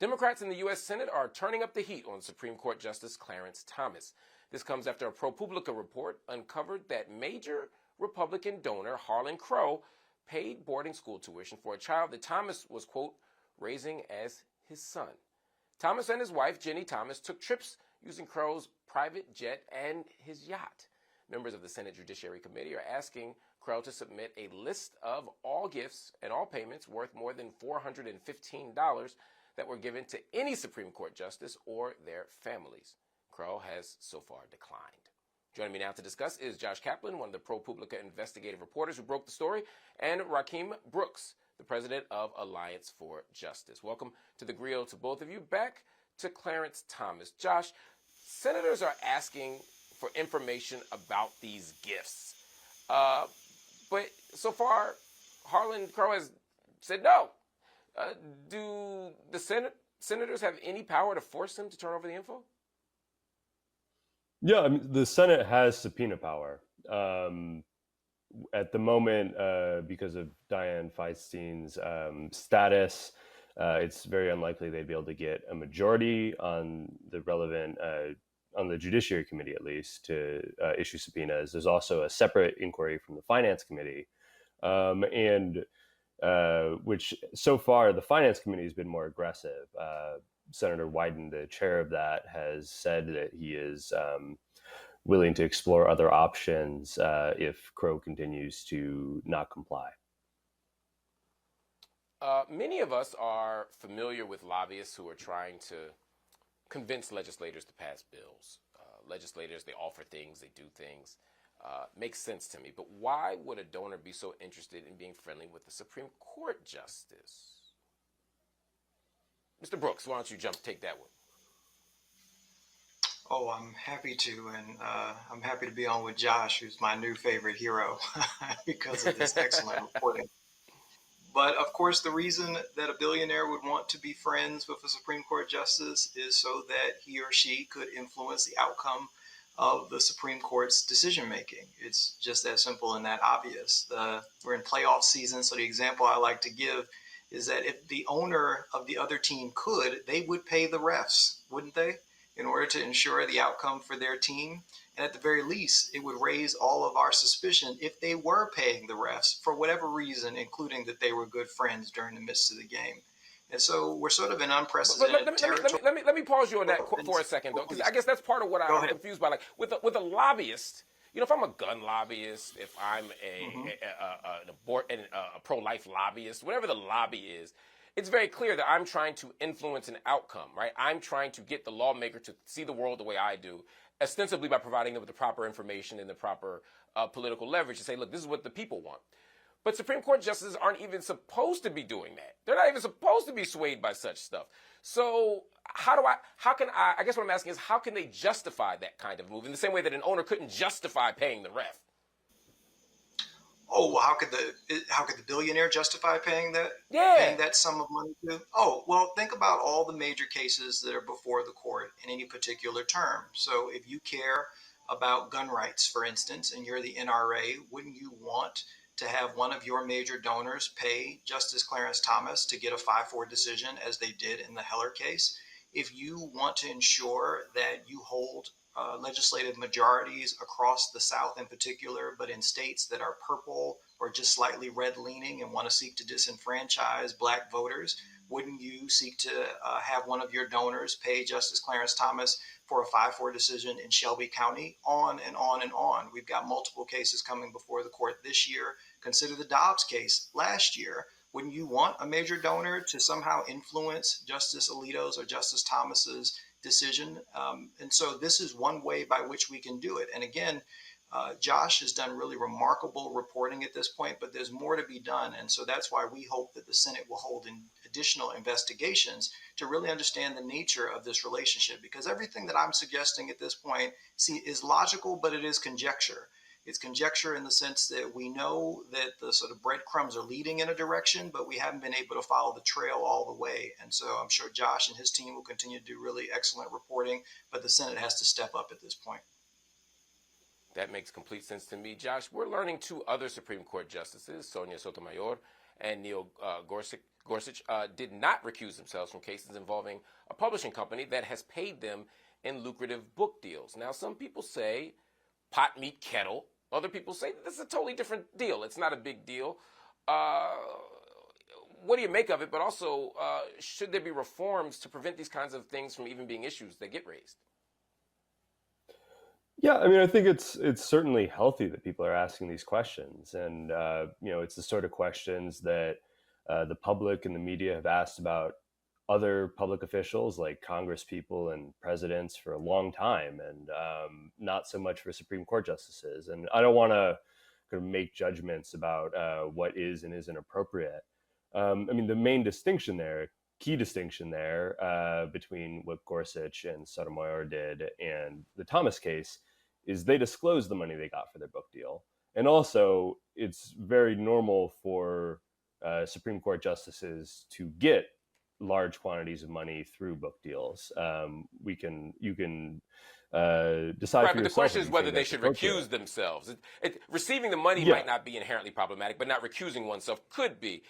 Democrats in the U.S. Senate are turning up the heat on Supreme Court Justice Clarence Thomas. This comes after a ProPublica report uncovered that major Republican donor Harlan paid boarding school tuition for a child that Thomas was, quote, raising as his son. Thomas and his wife, Jenny Thomas, took trips using Crow's private jet and his yacht. Members of the Senate Judiciary Committee are asking Crow to submit a list of all gifts and all payments worth more than $415 that were given to any Supreme Court justice or their families. Crow has so far declined. Joining me now to discuss is Josh Kaplan, one of the ProPublica investigative reporters who broke the story, and Rakim Brooks, the president of Alliance for Justice. Welcome to the Grio to both of you. Back to Clarence Thomas. Josh, senators are asking for information about these gifts. But so far, Harlan Crow has said no. Do the senators have any power to force him to turn over the info? Yeah, I mean, the Senate has subpoena power. At the moment, because of Dianne Feinstein's status, it's very unlikely they'd be able to get a majority on the relevant, on the Judiciary Committee at least, to issue subpoenas. There's also a separate inquiry from the Finance Committee, which so far the Finance Committee has been more aggressive. Senator Wyden, the chair of that, has said that he is willing to explore other options if Crow continues to not comply. Many of us are familiar with lobbyists who are trying to convince legislators to pass bills. Legislators, they offer things, they do things. Makes sense to me. But why would a donor be so interested in being friendly with the Supreme Court justice? Mr. Brooks, why don't you take that one? Oh, I'm happy to, and I'm happy to be on with Josh, who's my new favorite hero because of this excellent reporting. But of course, the reason that a billionaire would want to be friends with a Supreme Court justice is so that he or she could influence the outcome of the Supreme Court's decision making. It's just that simple and that obvious. We're in playoff season, so the example I like to give is that if the owner of the other team could, they would pay the refs, wouldn't they, in order to ensure the outcome for their team? And at the very least, it would raise all of our suspicion if they were paying the refs for whatever reason, including that they were good friends during the midst of the game. And so we're sort of in unprecedented territory. Let me pause you on that for a second, though, because I guess that's part of what I'm confused by. Like with a lobbyist, you know, if I'm a gun lobbyist, if I'm a pro-life lobbyist, whatever the lobby is, it's very clear that I'm trying to influence an outcome, right? I'm trying to get the lawmaker to see the world the way I do, ostensibly by providing them with the proper information and the proper political leverage to say, look, this is what the people want. But Supreme Court justices aren't even supposed to be doing that. They're not even supposed to be swayed by such stuff. So I guess what I'm asking is, how can they justify that kind of move in the same way that an owner couldn't justify paying the ref? Oh, well, how could the billionaire justify paying that sum of money to? Oh, well, think about all the major cases that are before the court in any particular term. So if you care about gun rights, for instance, and you're the NRA, wouldn't you want to have one of your major donors pay Justice Clarence Thomas to get a 5-4 decision, as they did in the Heller case? If you want to ensure that you hold legislative majorities across the South in particular, but in states that are purple or just slightly red-leaning and want to seek to disenfranchise Black voters, wouldn't you seek to have one of your donors pay Justice Clarence Thomas for a 5-4 decision in Shelby County? On and on and on. We've got multiple cases coming before the court this year. Consider the Dobbs case last year. Wouldn't you want a major donor to somehow influence Justice Alito's or Justice Thomas's decision? And so this is one way by which we can do it. And again, Josh has done really remarkable reporting at this point, but there's more to be done. And so that's why we hope that the Senate will hold additional investigations to really understand the nature of this relationship, because everything that I'm suggesting at this point is logical, but it is conjecture. It's conjecture in the sense that we know that the sort of breadcrumbs are leading in a direction, but we haven't been able to follow the trail all the way. And so I'm sure Josh and his team will continue to do really excellent reporting, but the Senate has to step up at this point. That makes complete sense to me. Josh, we're learning 2 other Supreme Court justices, Sonia Sotomayor and Neil Gorsuch, Gorsuch did not recuse themselves from cases involving a publishing company that has paid them in lucrative book deals. Now, some people say pot meet kettle. Other people say this is a totally different deal. It's not a big deal. What do you make of it? But also, should there be reforms to prevent these kinds of things from even being issues that get raised? Yeah, I mean, I think it's certainly healthy that people are asking these questions, and it's the sort of questions that the public and the media have asked about other public officials like Congress people and presidents for a long time, and not so much for Supreme Court justices. And I don't want to kind of make judgments about what is and isn't appropriate. I mean, the main distinction there, key distinction there between what Gorsuch and Sotomayor did and the Thomas case is they disclosed the money they got for their book deal. And also, it's very normal for Supreme Court justices to get large quantities of money through book deals. You can decide right, for but yourself. The question is whether they should recuse themselves. Receiving the money might not be inherently problematic, but not recusing oneself could be.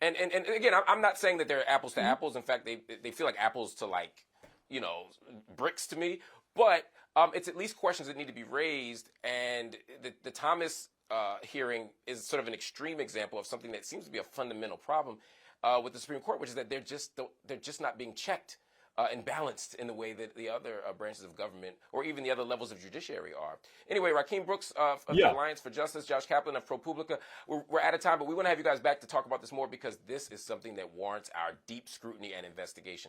And again, I'm not saying that they're apples to apples. In fact, they feel like apples to bricks to me. But it's at least questions that need to be raised. And the Thomas hearing is sort of an extreme example of something that seems to be a fundamental problem with the Supreme Court, which is that they're just not being checked and balanced in the way that the other branches of government or even the other levels of judiciary are. Anyway, Rakim Brooks of the Alliance for Justice, Josh Kaplan of ProPublica, we're out of time, but we want to have you guys back to talk about this more because this is something that warrants our deep scrutiny and investigation.